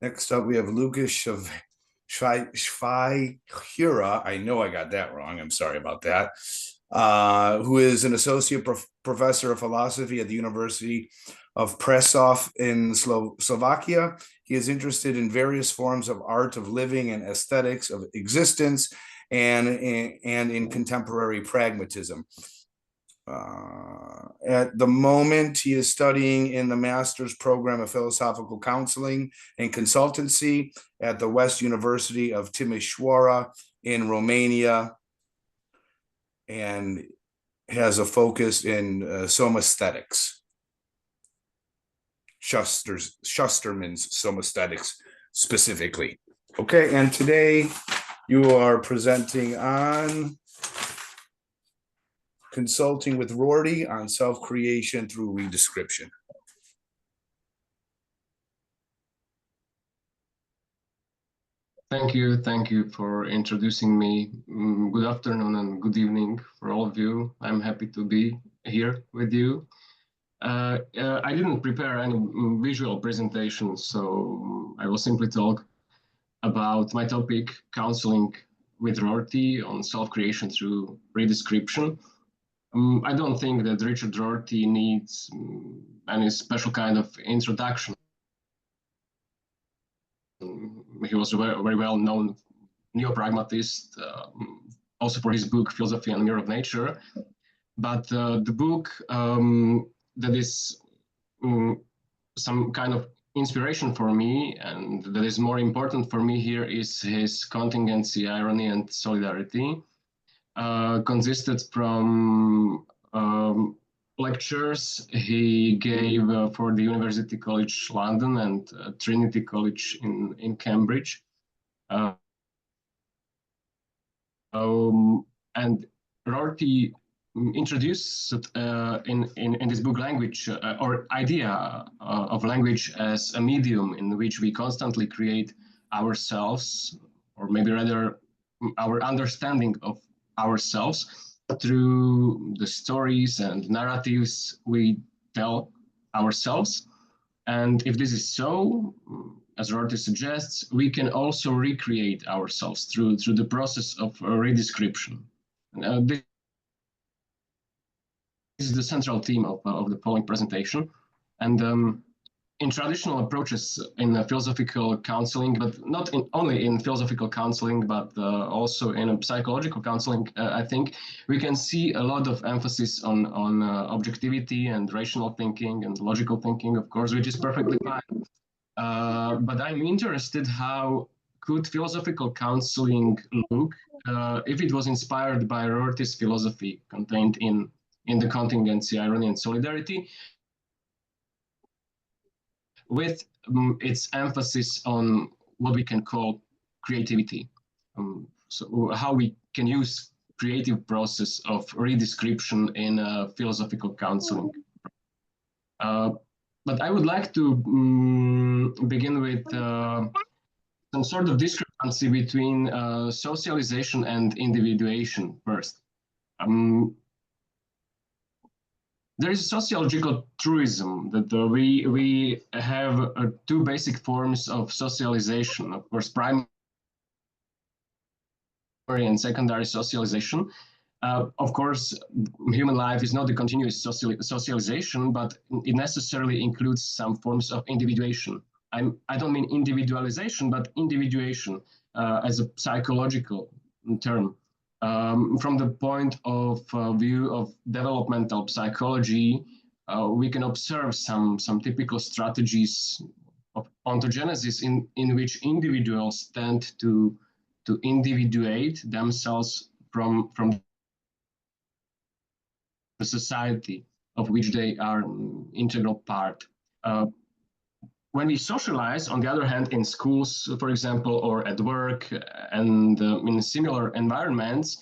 Next up, we have Lukas of Svihura. I know I got that wrong. I'm sorry about that. Who is an associate professor of philosophy at the University of Prešov in Slovakia. He is interested in various forms of art of living and aesthetics of existence and in contemporary pragmatism. At the moment, he is studying in the master's program of philosophical counseling and consultancy at the West University of Timișoara in Romania, and has a focus in somesthetics. Shusterman's somesthetics specifically. Okay, and today you are presenting on consulting with Rorty on self-creation through redescription. Thank you for introducing me. Good afternoon and good evening for all of you. I'm happy to be here with you. I didn't prepare any visual presentation, so I will simply talk about my topic, counseling with Rorty on self-creation through redescription. I don't think that Richard Rorty needs any special kind of introduction. He was a very well-known neo-pragmatist, also for his book, Philosophy and Mirror of Nature. But the book that is some kind of inspiration for me, and that is more important for me here, is his Contingency, Irony, and Solidarity. Consisted from lectures he gave for the University College London and Trinity College in Cambridge. And Rorty introduced in this book language or idea of language as a medium in which we constantly create ourselves, or maybe rather our understanding of ourselves through the stories and narratives we tell ourselves. And if this is so, as Rorty suggests, we can also recreate ourselves through the process of redescription. This is the central theme of the following presentation. And in traditional approaches in philosophical counseling, but not only in philosophical counseling, but also in psychological counseling, I think we can see a lot of emphasis on objectivity and rational thinking and logical thinking, of course, which is perfectly fine. But I'm interested how could philosophical counseling look if it was inspired by Rorty's philosophy contained in the Contingency, Irony, and Solidarity, with its emphasis on what we can call creativity. So how we can use creative process of redescription in philosophical counseling. But I would like to begin with some sort of discrepancy between socialization and individuation first. There is a sociological truism that we have two basic forms of socialization, of course, primary and secondary socialization. Of course, human life is not a continuous socialization, but it necessarily includes some forms of individuation. I don't mean individualization, but individuation as a psychological term. From the point of view of developmental psychology, we can observe some typical strategies of ontogenesis in which individuals tend to individuate themselves from the society of which they are an integral part. When we socialize, on the other hand, in schools, for example, or at work and in similar environments,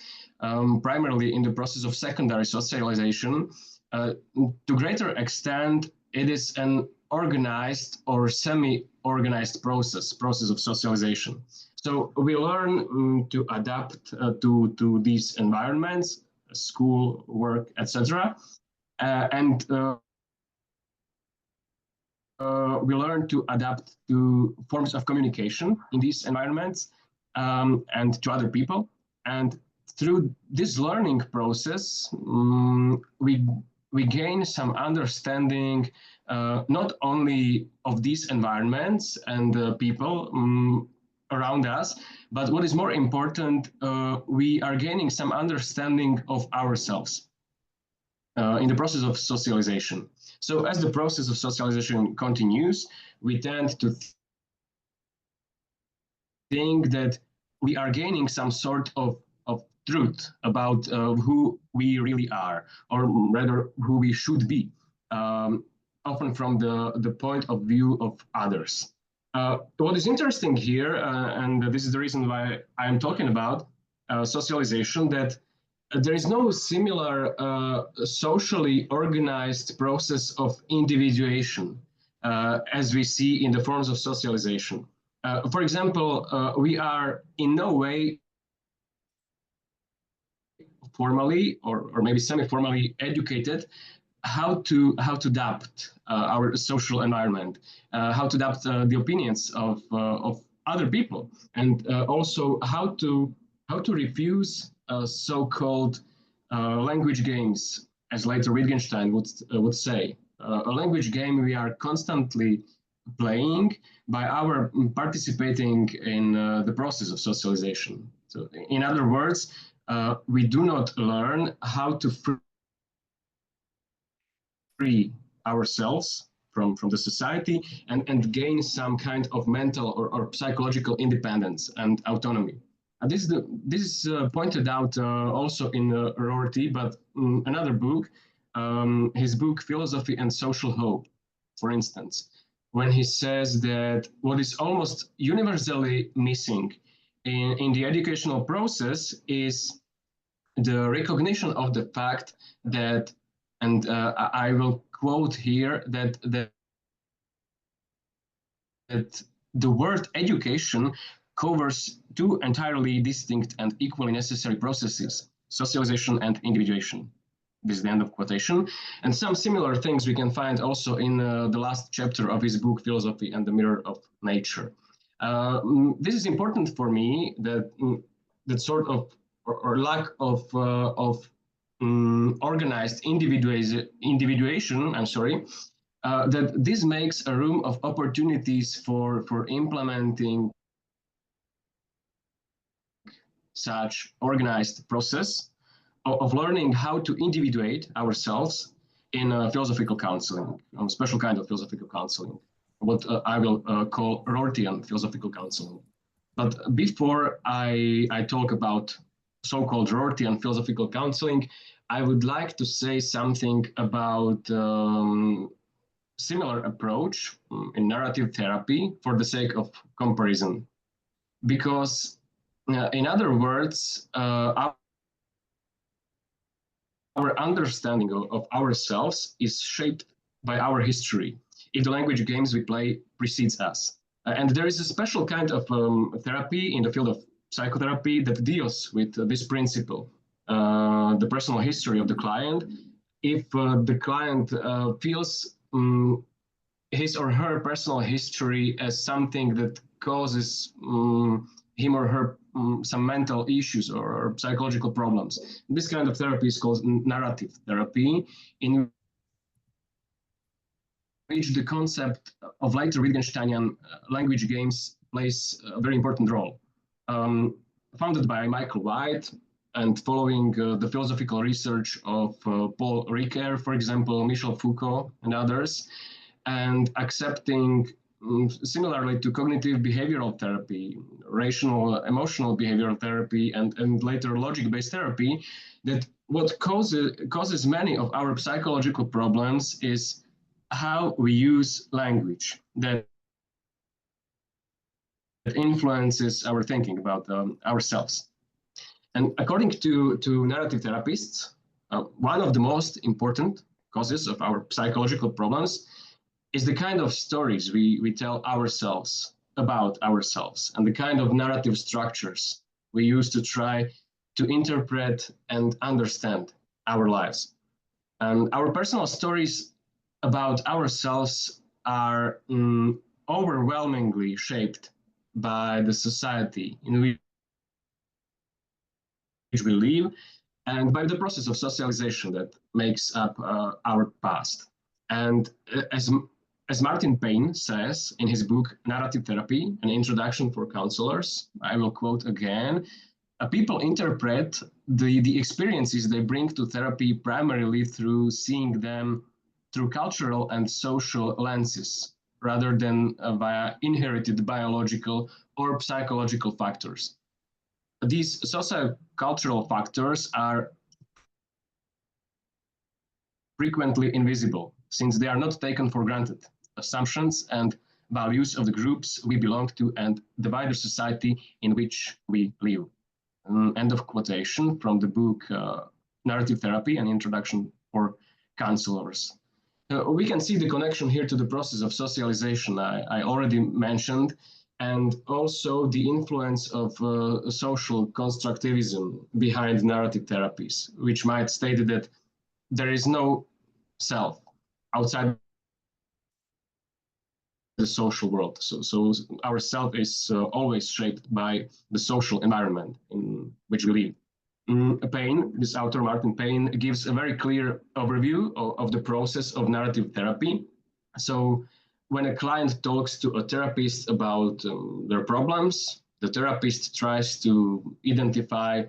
primarily in the process of secondary socialization, to greater extent, it is an organized or semi-organized process of socialization. So we learn to adapt to these environments, school, work, etc. And we learn to adapt to forms of communication in these environments and to other people. And through this learning process, we gain some understanding not only of these environments and people around us, but what is more important, we are gaining some understanding of ourselves in the process of socialization. So as the process of socialization continues, we tend to think that we are gaining some sort of truth about who we really are, or rather who we should be, often from the point of view of others. What is interesting here, and this is the reason why I'm talking about socialization, that there is no similar socially organized process of individuation as we see in the forms of socialization. For example, we are in no way formally or maybe semi-formally educated how to adapt our social environment, how to adapt the opinions of other people, and also how to refuse so-called language games, as later Wittgenstein would say. A language game we are constantly playing by our participating in the process of socialization. So, in other words, we do not learn how to free ourselves from the society and gain some kind of mental or psychological independence and autonomy. This is pointed out also in Rorty, but another book, his book Philosophy and Social Hope, for instance, when he says that what is almost universally missing in the educational process is the recognition of the fact that, and I will quote here, that the word education covers two entirely distinct and equally necessary processes: socialization and individuation. This is the end of quotation. And some similar things we can find also in the last chapter of his book, Philosophy and the Mirror of Nature. This is important for me, that sort of or lack of organized individuation, that this makes a room of opportunities for implementing such organized process of learning how to individuate ourselves in philosophical counseling, a special kind of philosophical counseling, what I will call Rortyan philosophical counseling. But before I talk about so-called Rortyan philosophical counseling, I would like to say something about similar approach in narrative therapy for the sake of comparison. Because in other words, our understanding of ourselves is shaped by our history, if the language games we play precedes us. And there is a special kind of therapy in the field of psychotherapy that deals with this principle, the personal history of the client. If the client feels his or her personal history as something that causes him or her some mental issues or psychological problems. This kind of therapy is called narrative therapy, in which the concept of later Wittgensteinian language games plays a very important role. Founded by Michael White and following the philosophical research of Paul Ricoeur, for example, Michel Foucault and others, and accepting similarly to cognitive behavioral therapy, rational emotional behavioral therapy, and later logic-based therapy, that what causes many of our psychological problems is how we use language that influences our thinking about ourselves. And according to narrative therapists, one of the most important causes of our psychological problems is the kind of stories we tell ourselves about ourselves, and the kind of narrative structures we use to try to interpret and understand our lives. And our personal stories about ourselves are overwhelmingly shaped by the society in which we live and by the process of socialization that makes up our past. And as Martin Payne says in his book Narrative Therapy, An Introduction for Counselors, I will quote again, people interpret the experiences they bring to therapy primarily through seeing them through cultural and social lenses, rather than via inherited biological or psychological factors. These socio-cultural factors are frequently invisible, since they are not taken for granted. Assumptions and values of the groups we belong to and the wider society in which we live. End of quotation from the book Narrative Therapy, An Introduction for Counselors. We can see the connection here to the process of socialization I already mentioned, and also the influence of social constructivism behind narrative therapies, which might state that there is no self outside the social world. So our self is always shaped by the social environment in which we live. Payne, this author Martin Payne, gives a very clear overview of the process of narrative therapy. So when a client talks to a therapist about their problems, the therapist tries to identify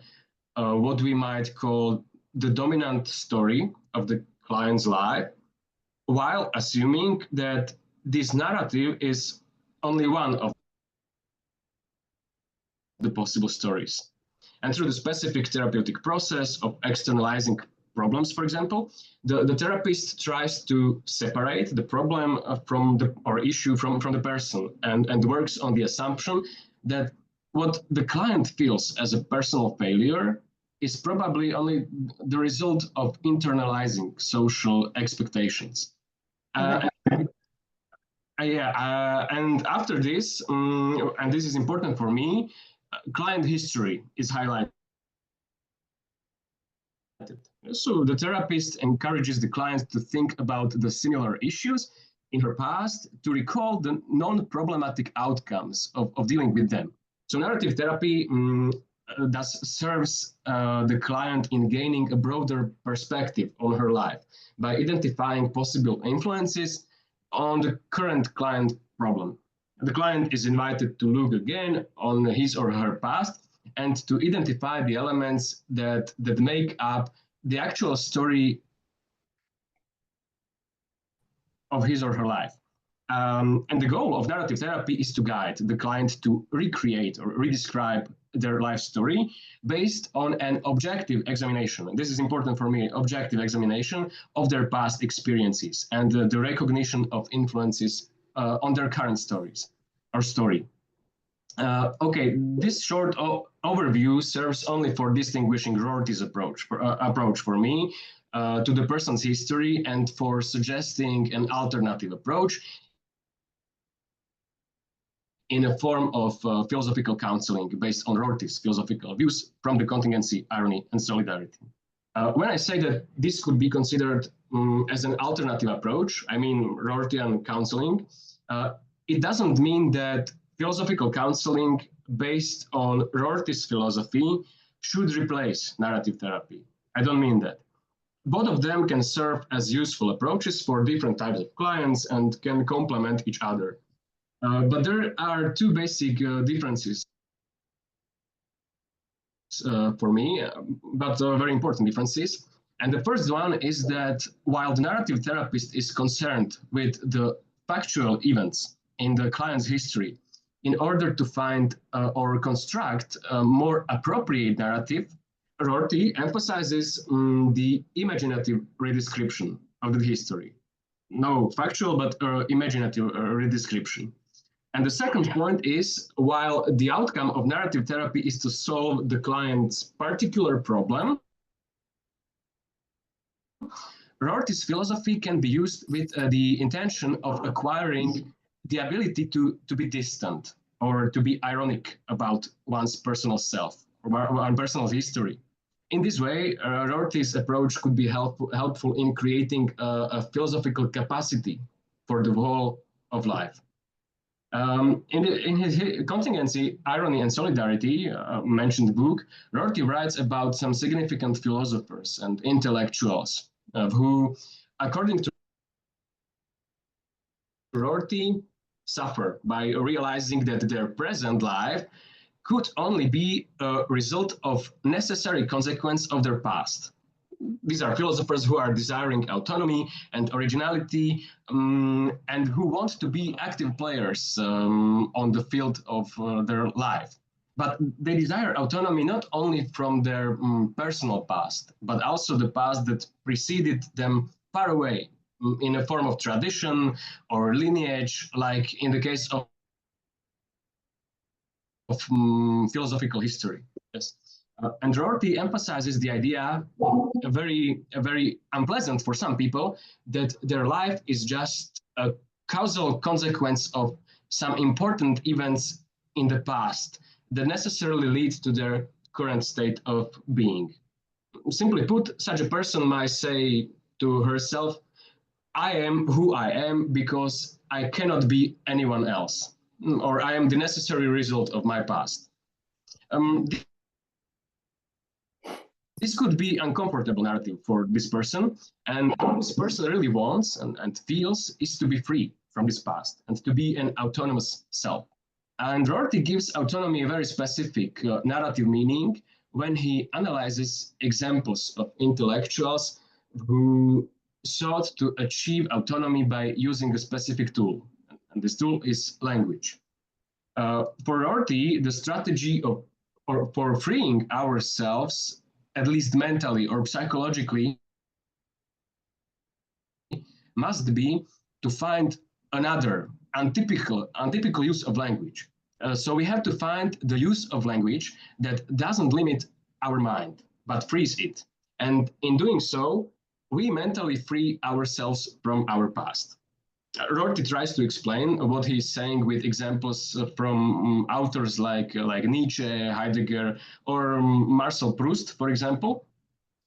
what we might call the dominant story of the client's life, while assuming that this narrative is only one of the possible stories. And through the specific therapeutic process of externalizing problems, for example, the therapist tries to separate the problem from the or issue from the person and works on the assumption that what the client feels as a personal failure is probably only the result of internalizing social expectations. And after this, and this is important for me, client history is highlighted. So the therapist encourages the client to think about the similar issues in her past to recall the non-problematic outcomes of dealing with them. So narrative therapy thus serves the client in gaining a broader perspective on her life by identifying possible influences on the current client problem. The client is invited to look again on his or her past and to identify the elements that make up the actual story of his or her life. And the goal of narrative therapy is to guide the client to recreate or redescribe their life story based on an objective examination. And this is important for me, objective examination of their past experiences and the recognition of influences on their current stories or story. Okay, this short overview serves only for distinguishing Rorty's approach for me to the person's history and for suggesting an alternative approach in a form of philosophical counseling based on Rorty's philosophical views from the contingency, irony, and solidarity. When I say that this could be considered as an alternative approach, I mean Rortyan counseling, it doesn't mean that philosophical counseling based on Rorty's philosophy should replace narrative therapy. I don't mean that. Both of them can serve as useful approaches for different types of clients and can complement each other. But there are two basic differences for me, but very important differences. And the first one is that while the narrative therapist is concerned with the factual events in the client's history, in order to find or construct a more appropriate narrative, Rorty emphasizes the imaginative redescription of the history. No factual, but imaginative redescription. And the second point is, while the outcome of narrative therapy is to solve the client's particular problem, Rorty's philosophy can be used with the intention of acquiring the ability to be distant or to be ironic about one's personal self or one's personal history. In this way, Rorty's approach could be helpful in creating a philosophical capacity for the whole of life. In his Contingency, Irony and Solidarity, mentioned book, Rorty writes about some significant philosophers and intellectuals who, according to Rorty, suffer by realizing that their present life could only be a result of necessary consequence of their past. These are philosophers who are desiring autonomy and originality, and who want to be active players on the field of their life. But they desire autonomy not only from their personal past, but also the past that preceded them far away, in a form of tradition or lineage, like in the case of philosophical history. Yes. And Rorty emphasizes the idea, very unpleasant for some people, that their life is just a causal consequence of some important events in the past that necessarily lead to their current state of being. Simply put, such a person might say to herself, I am who I am because I cannot be anyone else, or I am the necessary result of my past. This could be an uncomfortable narrative for this person, and what this person really wants and feels is to be free from this past and to be an autonomous self. And Rorty gives autonomy a very specific narrative meaning when he analyzes examples of intellectuals who sought to achieve autonomy by using a specific tool, and this tool is language. For Rorty, the strategy for freeing ourselves, at least mentally or psychologically, must be to find another untypical use of language. So we have to find the use of language that doesn't limit our mind, but frees it. And in doing so, we mentally free ourselves from our past. Rorty tries to explain what he's saying with examples from authors like Nietzsche, Heidegger, or Marcel Proust, for example.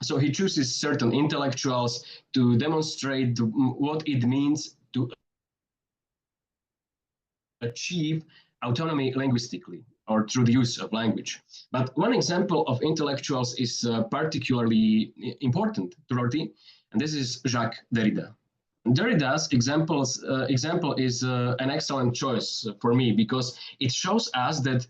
So he chooses certain intellectuals to demonstrate what it means to achieve autonomy linguistically or through the use of language. But one example of intellectuals is particularly important to Rorty, and this is Jacques Derrida. Derrida's example is an excellent choice for me because it shows us that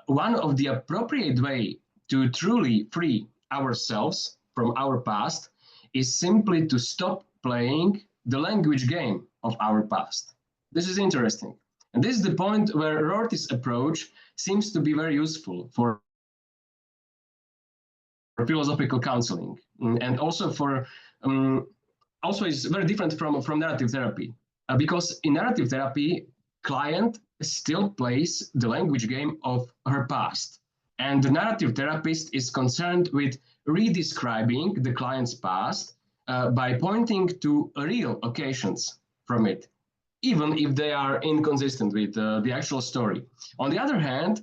one of the appropriate way to truly free ourselves from our past is simply to stop playing the language game of our past. This is interesting. And this is the point where Rorty's approach seems to be very useful for philosophical counseling and also for also is very different from narrative therapy, because in narrative therapy, client still plays the language game of her past. And the narrative therapist is concerned with redescribing the client's past by pointing to real occasions from it, even if they are inconsistent with the actual story. On the other hand,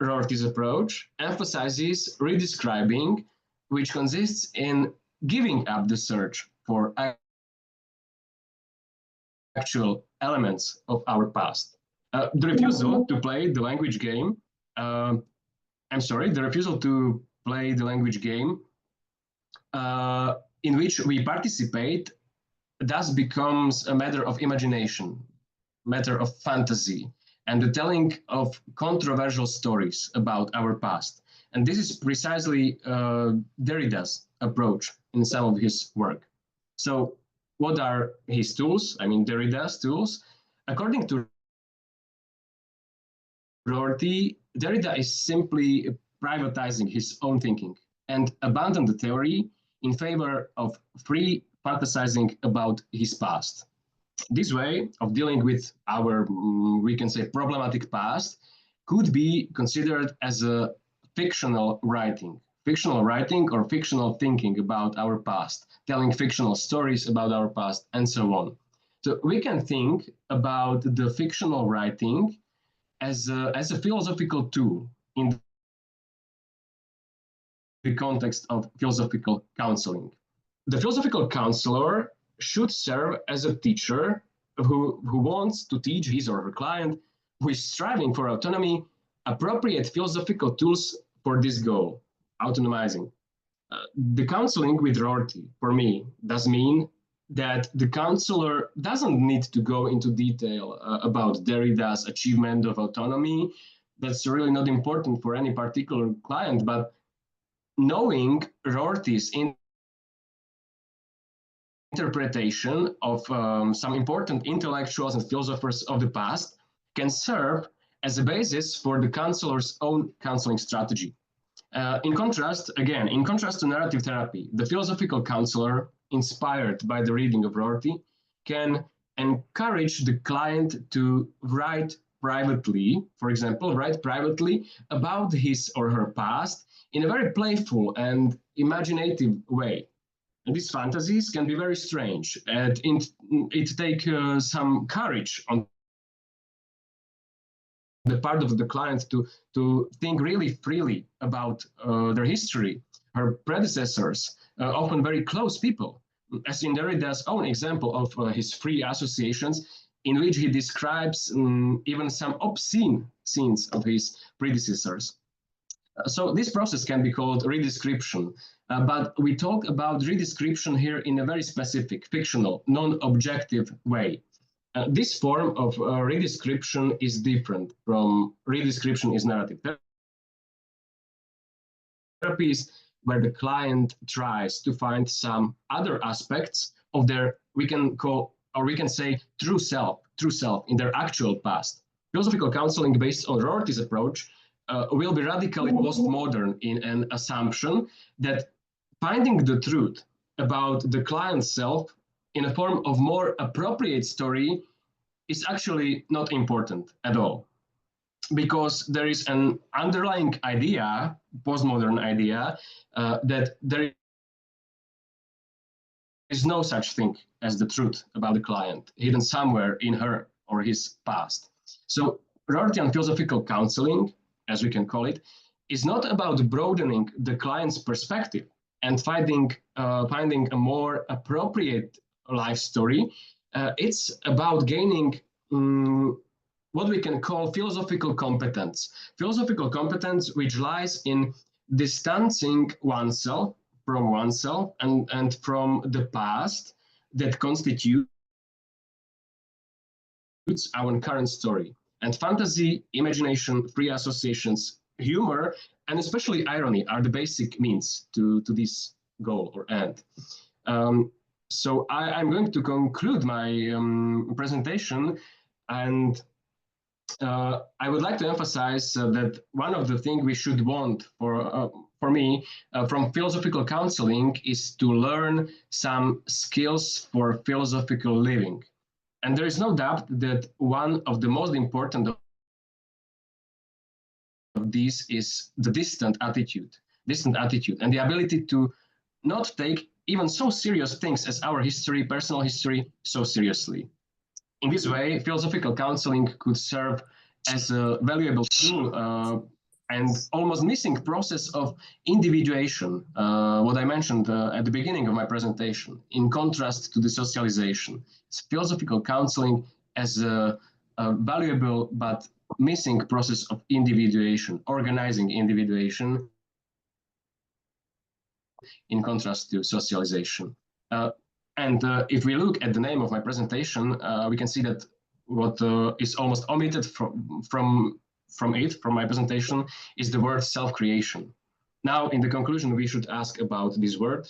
Rorty's approach emphasizes redescribing, which consists in giving up the search for actual elements of our past. The refusal to play the language game, the refusal to play the language game in which we participate thus becomes a matter of imagination, matter of fantasy, and the telling of controversial stories about our past. And this is precisely Derrida's approach in some of his work. So what are his tools? I mean, Derrida's tools. According to Rorty, Derrida is simply privatizing his own thinking and abandon the theory in favor of free fantasizing about his past. This way of dealing with our, we can say, problematic past could be considered as a fictional writing or fictional thinking about our past, telling fictional stories about our past, and so on. So we can think about the fictional writing as a philosophical tool in the context of philosophical counseling. The philosophical counselor should serve as a teacher who wants to teach his or her client, who is striving for autonomy, appropriate philosophical tools for this goal, autonomizing. The counseling with Rorty, for me, does mean that the counselor doesn't need to go into detail about Derrida's achievement of autonomy. That's really not important for any particular client, but knowing Rorty's interpretation of some important intellectuals and philosophers of the past can serve as a basis for the counselor's own counseling strategy. In contrast to narrative therapy, the philosophical counselor, inspired by the reading of Rorty, can encourage the client to write privately, for example, write privately about his or her past in a very playful and imaginative way. And these fantasies can be very strange, and it takes some courage on the part of the client to think really freely about their history, her predecessors, often very close people, as in Derrida's own example of his free associations, in which he describes even some obscene scenes of his predecessors. So this process can be called redescription, but we talk about redescription here in a very specific, fictional, non-objective way. This form of redescription is different from redescription is narrative therapies, where the client tries to find some other aspects of their, we can say, true self in their actual past. Philosophical counseling based on Rorty's approach will be radically postmodern in an assumption that finding the truth about the client's self in a form of more appropriate story is actually not important at all, because there is an underlying idea, postmodern idea, that there is no such thing as the truth about the client hidden somewhere in her or his past. So Rortyan philosophical counseling, as we can call it, is not about broadening the client's perspective and finding a more appropriate life story. It's about gaining what we can call philosophical competence. Philosophical competence which lies in distancing oneself from oneself and from the past that constitutes our current story. And fantasy, imagination, free associations, humor, and especially irony are the basic means to this goal or end. So I'm going to conclude my presentation, and I would like to emphasize that one of the things we should want for me from philosophical counseling is to learn some skills for philosophical living. And there is no doubt that one of the most important of these is the distant attitude, and the ability to not take even so serious things as our history, personal history, so seriously. In this way, philosophical counseling could serve as a valuable tool and almost missing process of individuation, what I mentioned at the beginning of my presentation, in contrast to the socialization. It's philosophical counseling as a valuable but missing process of individuation, organizing individuation, in contrast to socialization. And if we look at the name of my presentation, we can see that what is almost omitted from my presentation is the word self-creation. Now, in the conclusion, we should ask about this word,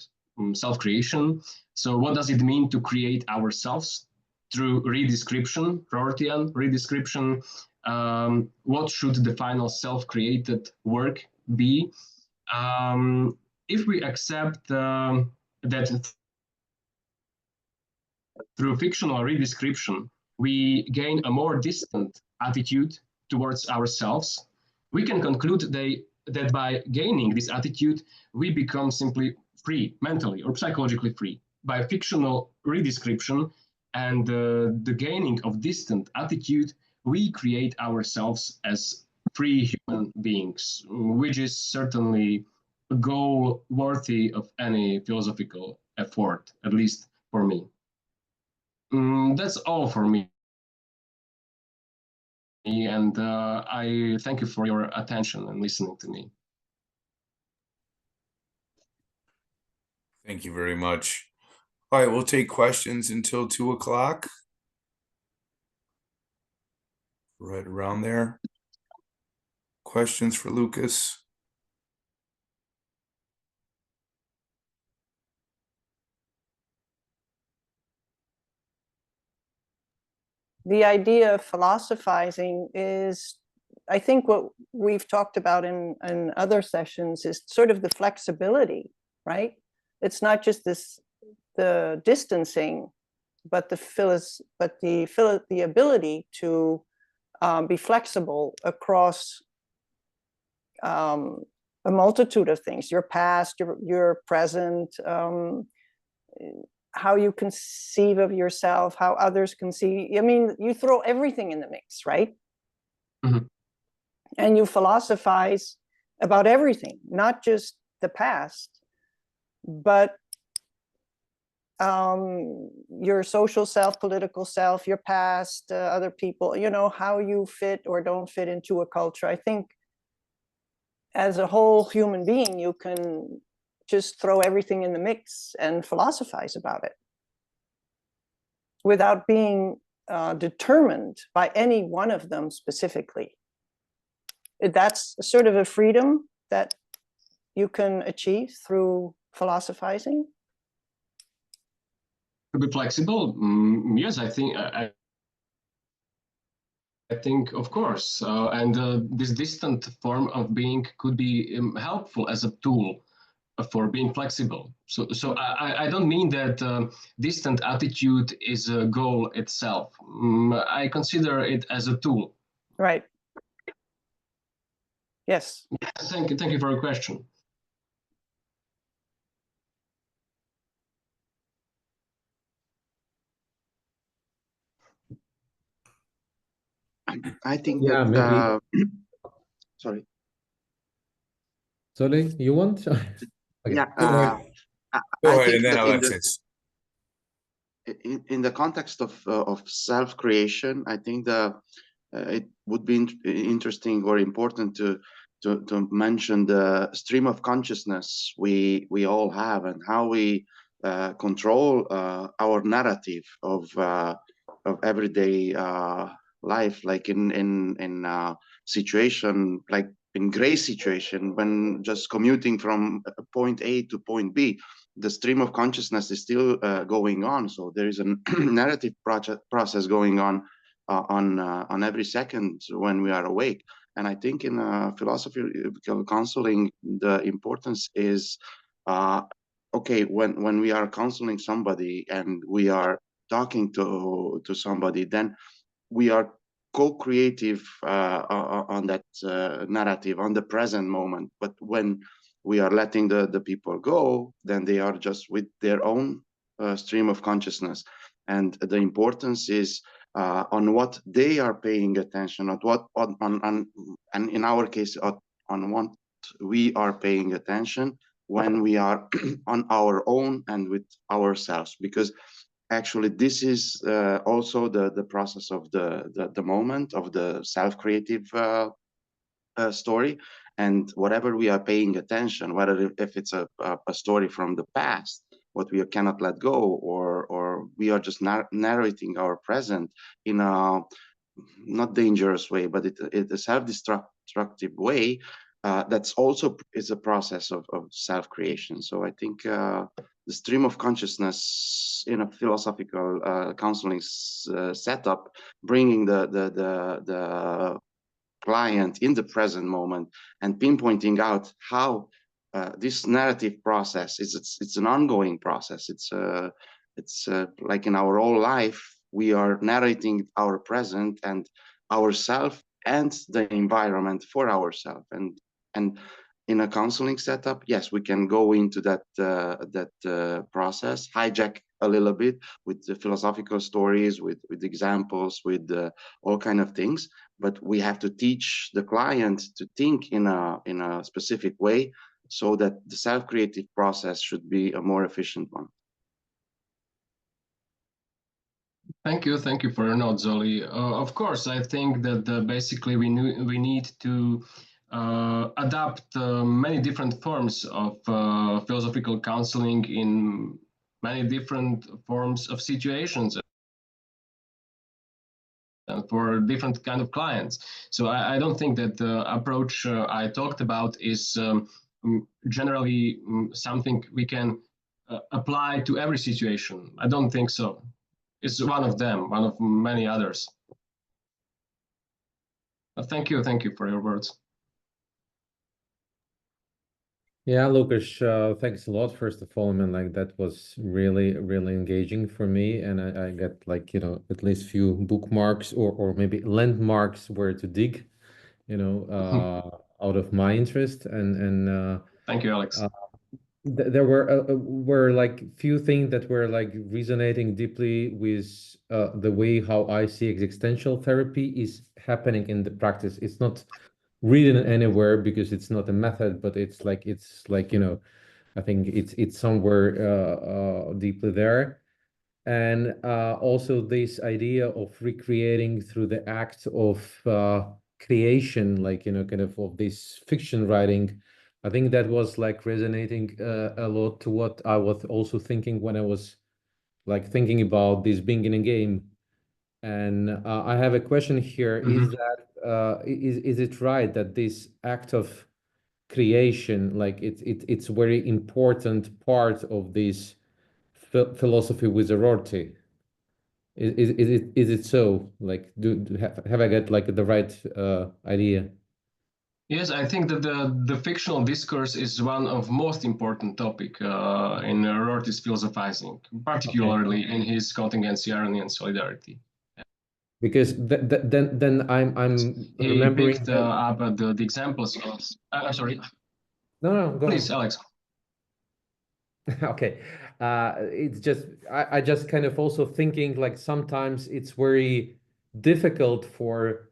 self-creation. So what does it mean to create ourselves through redescription, Rortyan redescription? What should the final self-created work be? If we accept that through fictional redescription, we gain a more distant attitude towards ourselves, we can conclude that by gaining this attitude, we become simply free, mentally or psychologically free. By fictional redescription and the gaining of distant attitude, we create ourselves as free human beings, which is certainly a goal worthy of any philosophical effort, at least for me. That's all for me. And I thank you for your attention and listening to me. Thank you very much. All right, we'll take questions until 2 o'clock. Right around there. Questions for Lukas? The idea of philosophizing is, I think what we've talked about in other sessions is sort of the flexibility, right? It's not just the distancing, but the ability to be flexible across a multitude of things: your past, your present, how you conceive of yourself, how others conceive. I mean, you throw everything in the mix, right? Mm-hmm. And you philosophize about everything, not just the past, but your social self, political self, your past, other people, you know, how you fit or don't fit into a culture. I think as a whole human being, you can just throw everything in the mix and philosophize about it without being determined by any one of them specifically. That's sort of a freedom that you can achieve through philosophizing. To be flexible, yes, I think I think, of course, and this distant form of being could be helpful as a tool for being flexible. So I don't mean that distant attitude is a goal itself. I consider it as a tool. Right. Yes. Thank you for your question. I think Yeah, that sorry. Sorry, you want? Okay. Yeah, Go ahead. I Go ahead, think and then that Alexis. in the context of self-creation, I think it would be interesting or important to mention the stream of consciousness we all have and how we control our narrative of everyday life, like in situation, like in gray situation, when just commuting from point A to point B, the stream of consciousness is still going on. So there is a narrative process going on every second when we are awake. And I think in philosophical counseling, the importance is, okay, when we are counseling somebody and we are talking to somebody, then we are co-creative on that narrative, on the present moment. But when we are letting the people go, then they are just with their own stream of consciousness. And the importance is on what they are paying attention, and in our case, on what we are paying attention when we are on our own and with ourselves. Because actually, this is also the process of the moment of the self-creative story. And whatever we are paying attention, whether if it's a story from the past, what we cannot let go, or we are just narrating our present in a not dangerous way, but it a self-destructive way, that's also is a process of self-creation. So I think the stream of consciousness in a philosophical counseling setup, bringing the client in the present moment and pinpointing out how this narrative process is, it's an ongoing process. It's like in our whole life, we are narrating our present and ourself and the environment for ourselves. And in a counseling setup, yes, we can go into that process, hijack a little bit with the philosophical stories, with examples, with all kind of things. But we have to teach the client to think in a specific way, so that the self-creative process should be a more efficient one. Thank you for your note, Zoli. Of course, I think that basically we need to adapt many different forms of philosophical counseling in many different forms of situations and for different kind of clients. So I don't think that the approach I talked about is generally something we can apply to every situation. I don't think so. It's one of them, one of many others. Thank you for your words. Yeah, Lukas, thanks a lot. First of all, I mean, like that was really, really engaging for me, and I got like, you know, at least few bookmarks or maybe landmarks where to dig, you know, out of my interest. And Thank you, Alex. there were like few things that were like resonating deeply with the way how I see existential therapy is happening in the practice. It's not written anywhere because it's not a method, but it's like, you know, I think it's somewhere deeply there. And also this idea of recreating through the act of creation, like, you know, kind of this fiction writing. I think that was like resonating a lot to what I was also thinking when I was like thinking about this being in a game. And I have a question here. Is that is it right that this act of creation, like it's very important part of this philosophy with the Rorty? Is it so? Like, have I got like the right idea? Yes, I think that the fictional discourse is one of most important topic in Rorty's philosophizing, particularly in his contingency, irony, and solidarity. Because then I'm He remembering picked that. up the examples of. I'm sorry. No, go Please, on. Alex. Okay. It's just I just kind of also thinking like sometimes it's very difficult for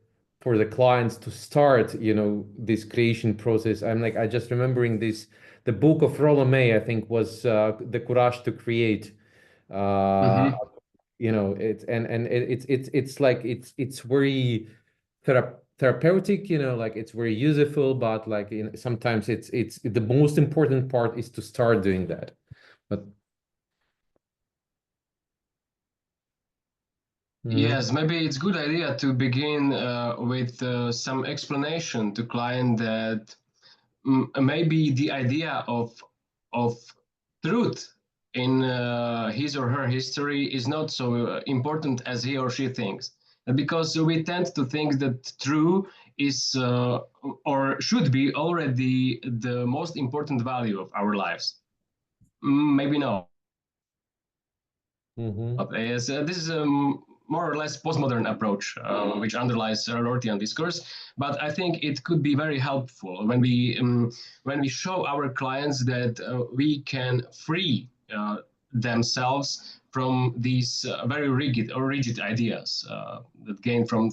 the clients to start, you know, this creation process. I'm like I just remembering this the book of Rollo May, I think, was The Courage to Create. You know, it's like it's very therapeutic, you know, like it's very useful, but like, you know, sometimes it's the most important part is to start doing that. But Yes, maybe it's good idea to begin with some explanation to client that maybe the idea of truth in his or her history is not so important as he or she thinks. Because we tend to think that true is or should be already the most important value of our lives. Maybe no. Yes, this is more or less postmodern approach, which underlies Rortyan discourse. But I think it could be very helpful when we show our clients that we can free themselves from these very rigid ideas that gain from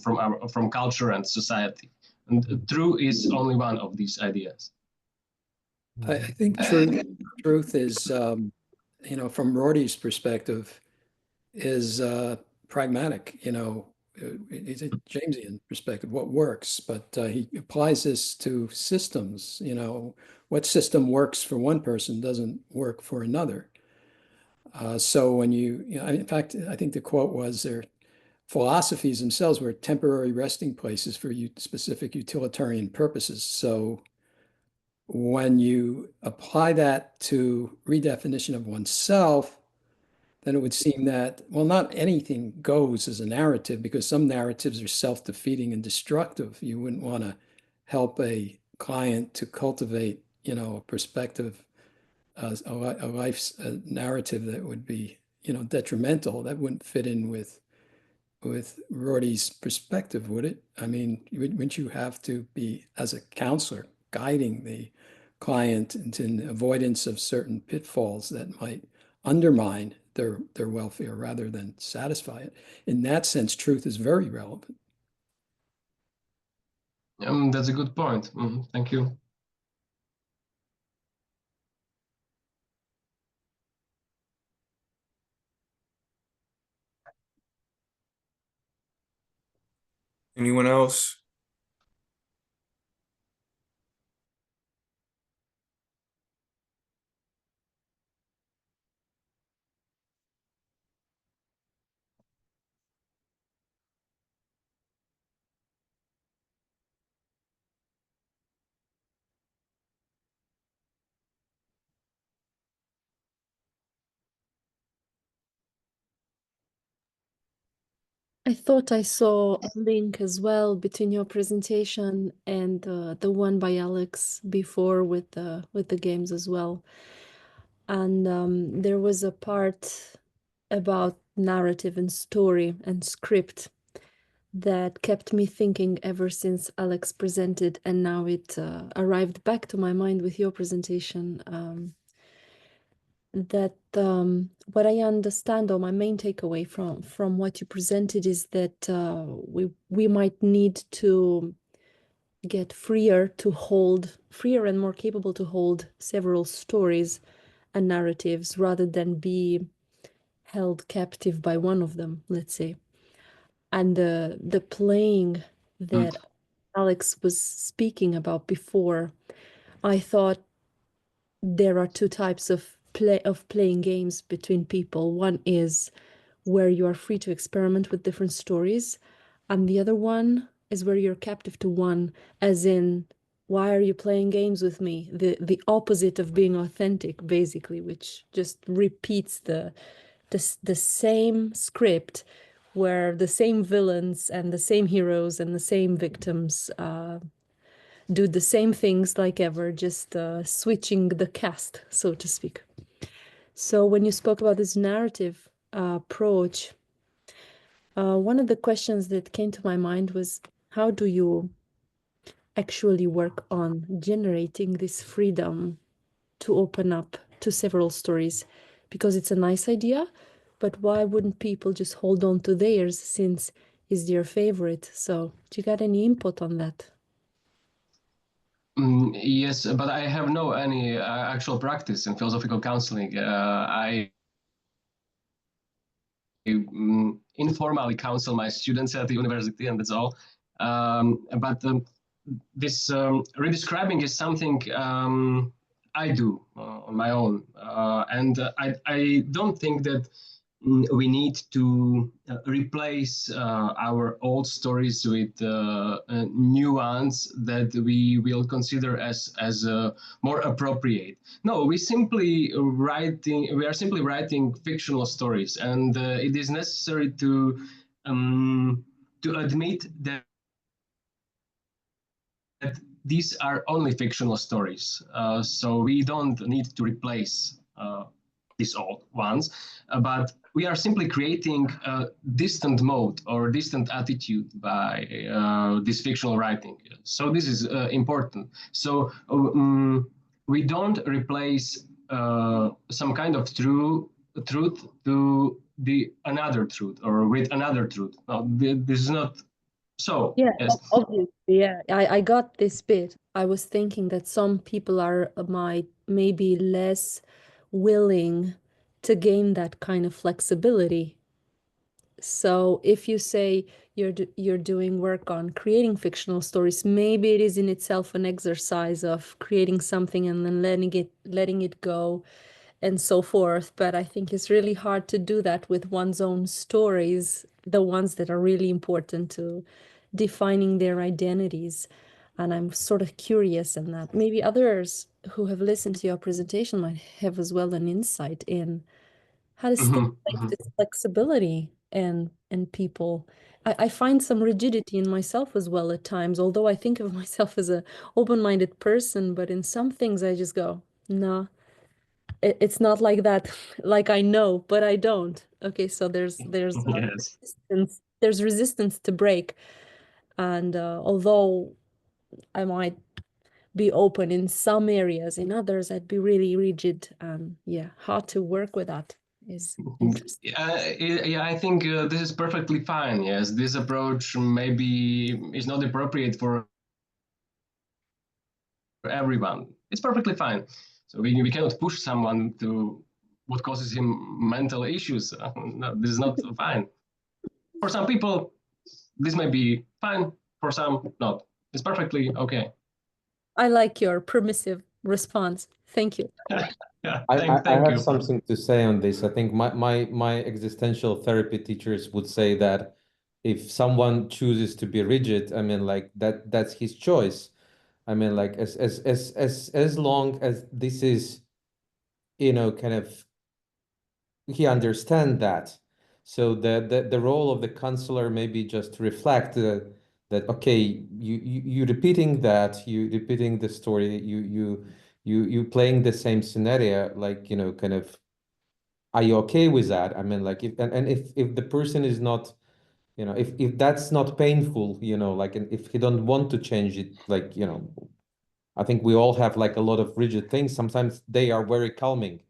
culture and society. And true is only one of these ideas. I think truth is, you know, from Rorty's perspective, is pragmatic. You know, it's a Jamesian perspective, what works, but he applies this to systems. You know, what system works for one person doesn't work for another. So when you know, in fact, I think the quote was their philosophies themselves were temporary resting places for specific utilitarian purposes. So when you apply that to redefinition of oneself, then it would seem that, well, not anything goes as a narrative because some narratives are self-defeating and destructive. You wouldn't want to help a client to cultivate, you know, a perspective, a life's narrative that would be, you know, detrimental. That wouldn't fit in with Rorty's perspective, would it? I mean, wouldn't you have to be, as a counselor, guiding the client into an avoidance of certain pitfalls that might undermine their welfare rather than satisfy it? In that sense, truth is very relevant. That's a good point. Thank you. Anyone else? I thought I saw a link as well between your presentation and the one by Alex before with the games as well. And there was a part about narrative and story and script that kept me thinking ever since Alex presented, and now it arrived back to my mind with your presentation. That what I understand, or my main takeaway from what you presented, is that we might need to get freer and more capable to hold several stories and narratives rather than be held captive by one of them, let's say. And the playing that Alex was speaking about before, I thought there are two types of playing games between people. One is where you are free to experiment with different stories, and the other one is where you're captive to one, as in, why are you playing games with me? The opposite of being authentic, basically, which just repeats the same script, where the same villains and the same heroes and the same victims do the same things like ever, just switching the cast, so to speak. So when you spoke about this narrative approach, one of the questions that came to my mind was, how do you actually work on generating this freedom to open up to several stories? Because it's a nice idea, but why wouldn't people just hold on to theirs since it's their favorite? So do you got any input on that? Yes, but I have no any actual practice in philosophical counseling. I informally counsel my students at the university, and that's all. But this redescribing is something I do on my own, and I don't think that we need to replace our old stories with new ones that we will consider as more appropriate. No, we are simply writing fictional stories, and it is necessary to admit that these are only fictional stories. So we don't need to replace these old ones, but we are simply creating a distant mode or distant attitude by this fictional writing. So this is important. So we don't replace some kind of truth to another truth or with another truth. No, this is not so. Yeah, Yes. obviously. Yeah, I got this bit. I was thinking that some people are might maybe less willing to gain that kind of flexibility. So if you say you're doing work on creating fictional stories, maybe it is in itself an exercise of creating something and then letting it go and so forth. But I think it's really hard to do that with one's own stories, the ones that are really important to defining their identities. And I'm sort of curious in that. Maybe others who have listened to your presentation might have as well an insight in how to stimulate this flexibility and people. I find some rigidity in myself as well at times, although I think of myself as a open-minded person, but in some things I just go, no, it's not like that. Like I know, but I don't. Okay, so there's Yes. resistance to break. And although I might be open in some areas, in others I'd be really rigid. Yeah, how to work with that is interesting. Yeah, I think this is perfectly fine. Yes, this approach maybe is not appropriate for everyone. It's perfectly fine. So we cannot push someone to what causes him mental issues. No, this is not fine. For some people, this may be fine for some, not. It's perfectly okay. I like your permissive response. Thank you. Yeah, I thank have you. something to say on this. I think my existential therapy teachers would say that if someone chooses to be rigid, I mean, like that's his choice. I mean, like as long as this is, kind of he understand that. So the role of the counselor maybe just reflect that okay, you repeating that, you repeating the story, you playing the same scenario, like kind of, are you okay with that? I mean, like if the person is not, if that's not painful, like, and if he don't want to change it, like, I think we all have like a lot of rigid things. Sometimes they are very calming.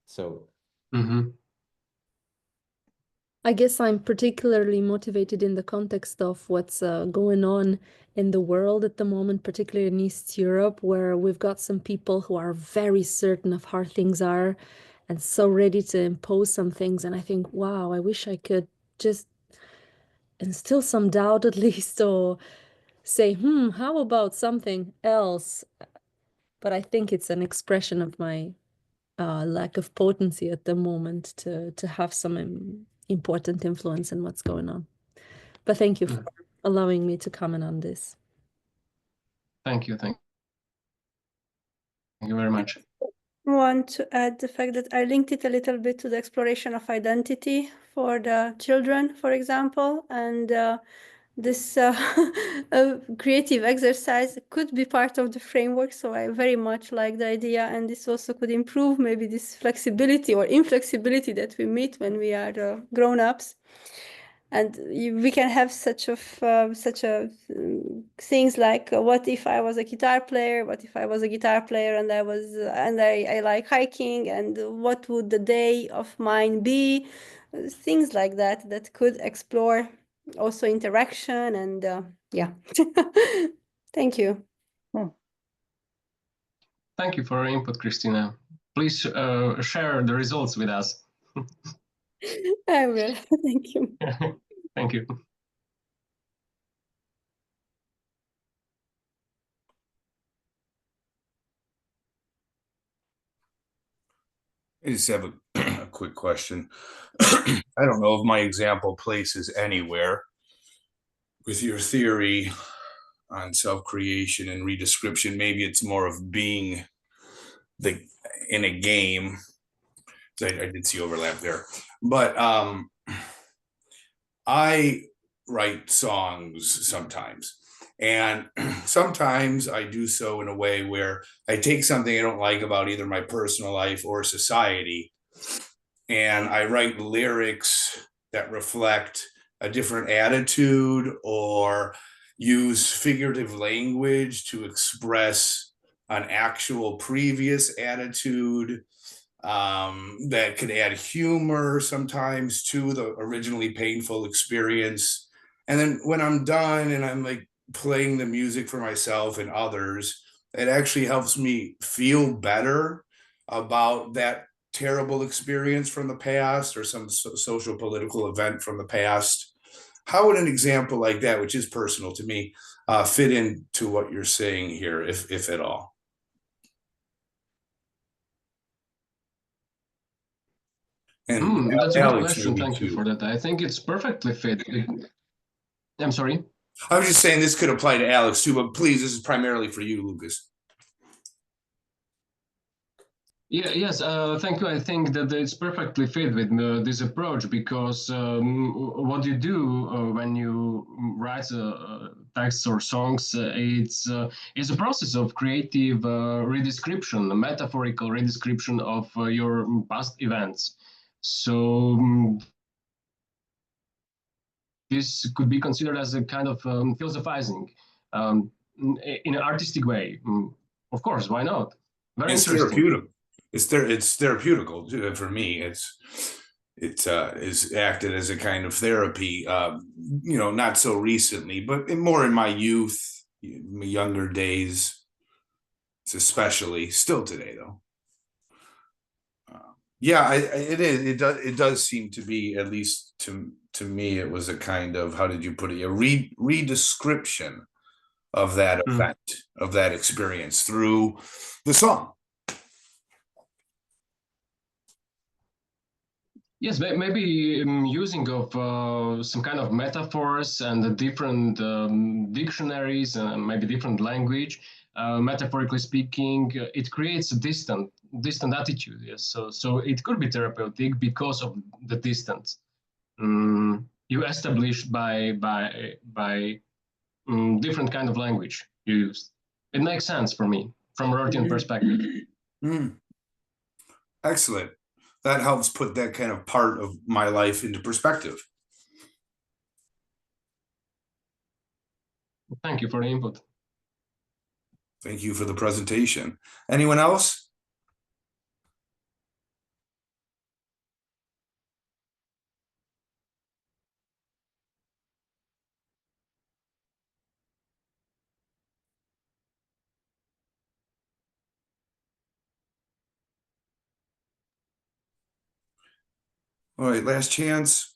So. Mm-hmm. I guess I'm particularly motivated in the context of what's going on in the world at the moment, particularly in East Europe, where we've got some people who are very certain of how things are and so ready to impose some things. And I think, wow, I wish I could just instill some doubt at least, or say, how about something else? But I think it's an expression of my lack of potency at the moment to have some important influence in what's going on. But thank you for allowing me to comment on this. Thank you very much. I want to add the fact that I linked it a little bit to the exploration of identity for the children, for example, and this creative exercise could be part of the framework. So I very much like the idea, and this also could improve maybe this flexibility or inflexibility that we meet when we are grown-ups. And we can have such things like, what if I was a guitar player? What if I was a guitar player and I like hiking? And what would the day of mine be? Things like that could explore also interaction and yeah. Thank you. Thank you for your input, Christina. Please share the results with us. I will. Thank you. Thank you. I just have a quick question. I don't know if my example places anywhere with your theory on self-creation and redescription. Maybe it's more of being in a game. I did see overlap there, but I write songs sometimes, and sometimes I do so in a way where I take something I don't like about either my personal life or society, and I write lyrics that reflect a different attitude or use figurative language to express an actual previous attitude, that could add humor sometimes to the originally painful experience. And then when I'm done and I'm like playing the music for myself and others, it actually helps me feel better about that terrible experience from the past or some social political event from the past. How would an example like that, which is personal to me, fit into what you're saying here, if at all? And that's a good Alex, question. maybe Thank you too. for that. I think it's perfectly fit. I'm sorry. I was just saying this could apply to Alex too, but please, this is primarily for you, Lucas. Yeah, yes, thank you. I think that it's perfectly fit with this approach, because what you do when you write texts or songs, it's a process of creative redescription, a metaphorical redescription of your past events. So this could be considered as a kind of philosophizing in an artistic way. Of course, why not? Very It's interesting. therapeutic. It's therapeutical for me. It's is acted as a kind of therapy. Not so recently, but more in my youth, my younger days. It's especially still today, though. Yeah, it is. It does seem to be, at least to to me, it was a kind of, how did you put it? A redescription of that event, of that experience through the song. Yes, maybe using of some kind of metaphors and the different dictionaries and maybe different language. Metaphorically speaking, it creates a distant attitude. Yes, so it could be therapeutic because of the distance you established by different kind of language you used. It makes sense for me from a Rortyan perspective. Excellent. That helps put that kind of part of my life into perspective. Thank you for the input. Thank you for the presentation. Anyone else? All right, last chance.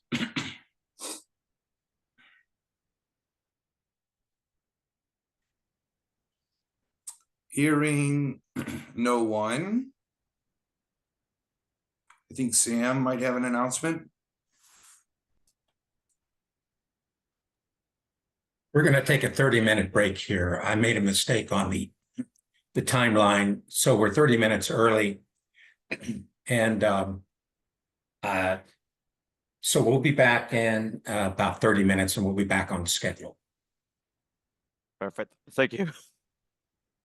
Hearing no one. I think Sam might have an announcement. We're going to take a 30-minute break here. I made a mistake on the timeline, so we're 30 minutes early. And so we'll be back in about 30 minutes and we'll be back on schedule. Perfect. Thank you.